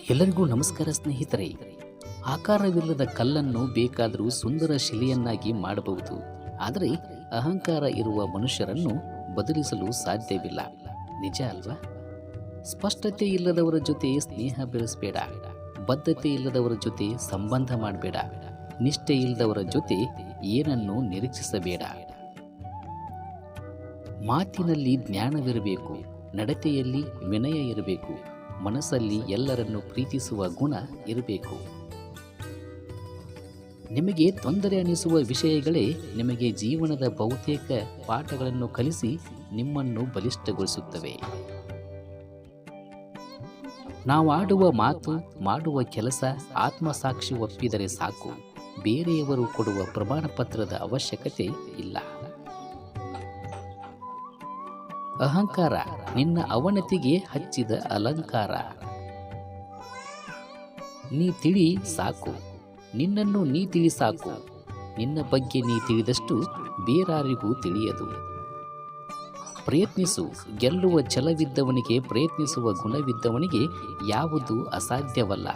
ಎಲ್ಲರಿಗೂ ನಮಸ್ಕಾರ ಸ್ನೇಹಿತರೆ. ಆಕಾರವಿಲ್ಲದ ಕಲ್ಲನ್ನು ಬೇಕಾದರೂ ಸುಂದರ ಶಿಲೆಯನ್ನಾಗಿ ಮಾಡಬಹುದು, ಆದರೆ ಅಹಂಕಾರ ಇರುವ ಮನುಷ್ಯರನ್ನು ಬದಲಿಸಲು ಸಾಧ್ಯವಿಲ್ಲ. ನಿಜ ಅಲ್ವಾ? ಸ್ಪಷ್ಟತೆ ಇಲ್ಲದವರ ಜೊತೆ ಸ್ನೇಹ ಬೆಳೆಸಬೇಡ, ಬದ್ಧತೆ ಇಲ್ಲದವರ ಜೊತೆ ಸಂಬಂಧ ಮಾಡಬೇಡ, ನಿಷ್ಠೆ ಇಲ್ಲದವರ ಜೊತೆ ಏನನ್ನು ನಿರೀಕ್ಷಿಸಬೇಡ. ಮಾತಿನಲ್ಲಿ ಜ್ಞಾನವಿರಬೇಕು, ನಡತೆಯಲ್ಲಿ ವಿನಯ ಇರಬೇಕು, ಮನಸ್ಸಲ್ಲಿ ಎಲ್ಲರನ್ನು ಪ್ರೀತಿಸುವ ಗುಣ ಇರಬೇಕು. ನಿಮಗೆ ತೊಂದರೆ ಅನಿಸುವ ವಿಷಯಗಳೇ ನಿಮಗೆ ಜೀವನದ ಬಹುತೇಕ ಪಾಠಗಳನ್ನು ಕಲಿಸಿ ನಿಮ್ಮನ್ನು ಬಲಿಷ್ಠಗೊಳಿಸುತ್ತವೆ. ನಾವಾಡುವ ಮಾತು, ಮಾಡುವ ಕೆಲಸ ಆತ್ಮಸಾಕ್ಷಿ ಒಪ್ಪಿದರೆ ಸಾಕು. ಬೇರೆಯವರು ಕೊಡುವ ಪ್ರಮಾಣ ಪತ್ರದ ಅವಶ್ಯಕತೆ ಇಲ್ಲ. ಅಹಂಕಾರ ನಿನ್ನ ಅವನತಿಗೆ ಹಚ್ಚಿದ ಅಲಂಕಾರ. ನೀ ತಿಳಿ ಸಾಕು, ನಿನ್ನನ್ನು ನೀ ತಿಳಿ ಸಾಕು. ನಿನ್ನ ಬಗ್ಗೆ ನೀ ತಿಳಿದಷ್ಟು ಬೇರಾರಿಗೂ ತಿಳಿಯದು. ಪ್ರಯತ್ನಿಸು, ಗೆಲ್ಲುವ ಛಲವಿದ್ದವನಿಗೆ, ಪ್ರಯತ್ನಿಸುವ ಗುಣವಿದ್ದವನಿಗೆ ಯಾವುದು ಅಸಾಧ್ಯವಲ್ಲ.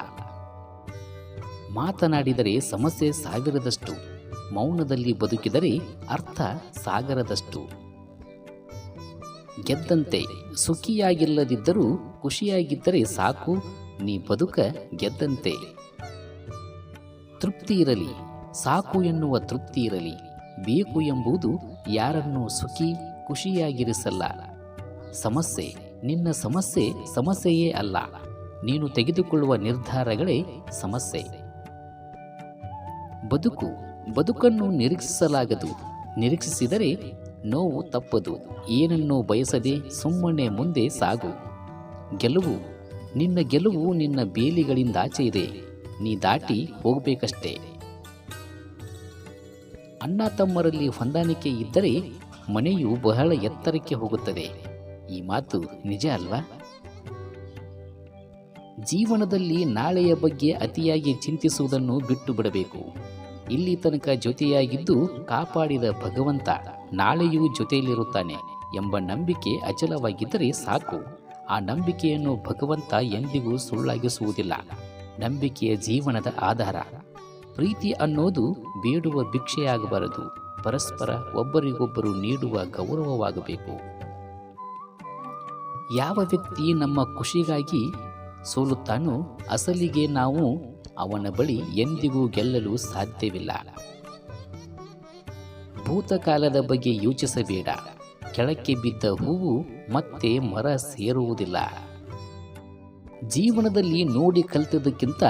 ಮಾತನಾಡಿದರೆ ಸಮಸ್ಯೆ ಸಾವಿರದಷ್ಟು, ಮೌನದಲ್ಲಿ ಬದುಕಿದರೆ ಅರ್ಥ ಸಾಗರದಷ್ಟು. ಗೆದ್ದಂತೆ, ಸುಖಿಯಾಗಿಲ್ಲದಿದ್ದರೂ ಖುಷಿಯಾಗಿದ್ದರೆ ಸಾಕು, ನೀ ಬದುಕ ಗೆದ್ದಂತೆ. ತೃಪ್ತಿ ಇರಲಿ, ಸಾಕು ಎನ್ನುವ ತೃಪ್ತಿ ಇರಲಿ. ಬೇಕು ಎಂಬುದು ಯಾರನ್ನು ಸುಖಿ ಖುಷಿಯಾಗಿರಿಸಲ್ಲ. ಸಮಸ್ಯೆ ನಿನ್ನ ಸಮಸ್ಯೆ ಸಮಸ್ಯೆಯೇ ಅಲ್ಲ, ನೀನು ತೆಗೆದುಕೊಳ್ಳುವ ನಿರ್ಧಾರಗಳೇ ಸಮಸ್ಯೆ. ಬದುಕನ್ನು ನಿರೀಕ್ಷಿಸಲಾಗದು, ನಿರೀಕ್ಷಿಸಿದರೆ ನೋವು ತಪ್ಪದು. ಏನನ್ನೂ ಬಯಸದೆ ಸುಮ್ಮನೆ ಮುಂದೆ ಸಾಗು. ನಿನ್ನ ಗೆಲುವು ನಿನ್ನ ಬೇಲಿಗಳಿಂದಾಚೆ ಇದೆ, ನೀ ದಾಟಿ ಹೋಗಬೇಕಷ್ಟೇ. ಅಣ್ಣ ತಮ್ಮರಲ್ಲಿ ಹೊಂದಾಣಿಕೆ ಇದ್ದರೆ ಮನೆಯು ಬಹಳ ಎತ್ತರಕ್ಕೆ ಹೋಗುತ್ತದೆ. ಈ ಮಾತು ನಿಜ ಅಲ್ವಾ? ಜೀವನದಲ್ಲಿ ನಾಳೆಯ ಬಗ್ಗೆ ಅತಿಯಾಗಿ ಚಿಂತಿಸುವುದನ್ನು ಬಿಟ್ಟು ಬಿಡಬೇಕು. ಇಲ್ಲಿ ತನಕ ಜೊತೆಯಾಗಿದ್ದು ಕಾಪಾಡಿದ ಭಗವಂತ ನಾಳೆಯೂ ಜೊತೆಯಲ್ಲಿರುತ್ತಾನೆ ಎಂಬ ನಂಬಿಕೆ ಅಚಲವಾಗಿದ್ದರೆ ಸಾಕು. ಆ ನಂಬಿಕೆಯನ್ನು ಭಗವಂತ ಎಂದಿಗೂ ಸುಳ್ಳಾಗಿಸುವುದಿಲ್ಲ. ನಂಬಿಕೆಯ ಜೀವನದ ಆಧಾರ. ಪ್ರೀತಿ ಅನ್ನೋದು ಬೇಡುವ ಭಿಕ್ಷೆಯಾಗಬಾರದು, ಪರಸ್ಪರ ಒಬ್ಬರಿಗೊಬ್ಬರು ನೀಡುವ ಗೌರವವಾಗಬೇಕು. ಯಾವ ವ್ಯಕ್ತಿ ನಮ್ಮ ಖುಷಿಗಾಗಿ ಸೋಲುತ್ತಾನೋ ಅಸಲಿಗೆ ನಾವು ಅವನ ಬಳಿ ಎಂದಿಗೂ ಗೆಲ್ಲಲು ಸಾಧ್ಯವಿಲ್ಲ. ಭೂತಕಾಲದ ಬಗ್ಗೆ ಯೋಚಿಸಬೇಡ. ಕೆಳಕ್ಕೆ ಬಿದ್ದ ಹೂವು ಮತ್ತೆ ಮರ ಸೇರುವುದಿಲ್ಲ. ಜೀವನದಲ್ಲಿ ನೋಡಿ ಕಲಿತದ್ದಕ್ಕಿಂತ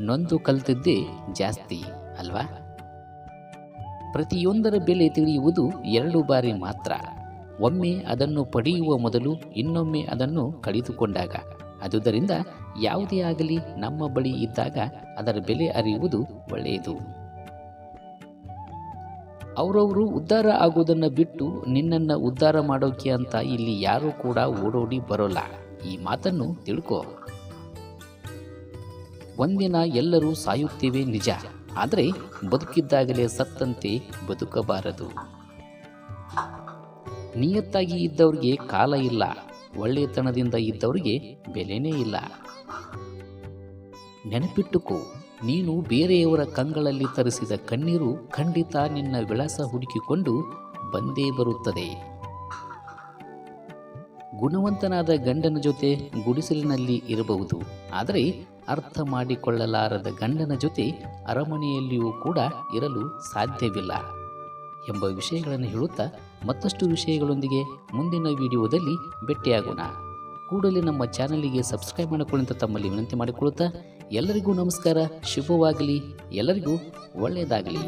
ನೊಂದು ಕಲಿತದ್ದೇ ಜಾಸ್ತಿ ಅಲ್ವಾ? ಪ್ರತಿಯೊಂದರ ಬೆಲೆ ತಿಳಿಯುವುದು 2 ಬಾರಿ ಮಾತ್ರ. ಒಮ್ಮೆ ಅದನ್ನು ಪಡೆಯುವ ಮೊದಲು, ಇನ್ನೊಮ್ಮೆ ಅದನ್ನು ಕಳೆದುಕೊಂಡಾಗ. ಆದುದರಿಂದ ಯಾವುದೇ ಆಗಲಿ ನಮ್ಮ ಬಳಿ ಇದ್ದಾಗ ಅದರ ಬೆಲೆ ಅರಿಯುವುದು ಒಳ್ಳೆಯದು. ಅವರವರು ಉದ್ಧಾರ ಆಗುವುದನ್ನು ಬಿಟ್ಟು ನಿನ್ನನ್ನು ಉದ್ಧಾರ ಮಾಡೋಕೆ ಅಂತ ಇಲ್ಲಿ ಯಾರೂ ಕೂಡ ಓಡೋಡಿ ಬರೋಲ್ಲ. ಈ ಮಾತನ್ನು ತಿಳ್ಕೋ. ಒಂದಿನ ಎಲ್ಲರೂ ಸಾಯುತ್ತೇವೆ ನಿಜ, ಆದರೆ ಬದುಕಿದ್ದಾಗಲೇ ಸತ್ತಂತೆ ಬದುಕಬಾರದು. ನಿಯತ್ತಾಗಿ ಇದ್ದವರಿಗೆ ಕಾಲ ಇಲ್ಲ, ಒಳ್ಳೆಯತನದಿಂದ ಇದ್ದವರಿಗೆ ಬೆಲೆನೇ ಇಲ್ಲ. ನೆನಪಿಟ್ಟುಕೋ, ನೀನು ಬೇರೆಯವರ ಕಂಗಳಲ್ಲಿ ತರಿಸಿದ ಕಣ್ಣೀರು ಖಂಡಿತ ನಿನ್ನ ವಿಳಾಸ ಹುಡುಕಿಕೊಂಡು ಬಂದೇ ಬರುತ್ತದೆ. ಗುಣವಂತನಾದ ಗಂಡನ ಜೊತೆ ಗುಡಿಸಲಿನಲ್ಲಿ ಇರಬಹುದು, ಆದರೆ ಅರ್ಥ ಮಾಡಿಕೊಳ್ಳಲಾರದ ಗಂಡನ ಜೊತೆ ಅರಮನೆಯಲ್ಲಿಯೂ ಕೂಡ ಇರಲು ಸಾಧ್ಯವಿಲ್ಲ ಎಂಬ ವಿಷಯಗಳನ್ನು ಹೇಳುತ್ತಾ ಮತ್ತಷ್ಟು ವಿಷಯಗಳೊಂದಿಗೆ ಮುಂದಿನ ವಿಡಿಯೋದಲ್ಲಿ ಭೇಟಿಯಾಗೋಣ. ಕೂಡಲೇ ನಮ್ಮ ಚಾನಲಿಗೆ ಸಬ್ಸ್ಕ್ರೈಬ್ ಮಾಡಿಕೊಳ್ಳಿ ಅಂತ ತಮ್ಮಲ್ಲಿ ವಿನಂತಿ ಮಾಡಿಕೊಳ್ಳುತ್ತಾ ಎಲ್ಲರಿಗೂ ನಮಸ್ಕಾರ. ಶುಭವಾಗಲಿ, ಎಲ್ಲರಿಗೂ ಒಳ್ಳೆಯದಾಗಲಿ.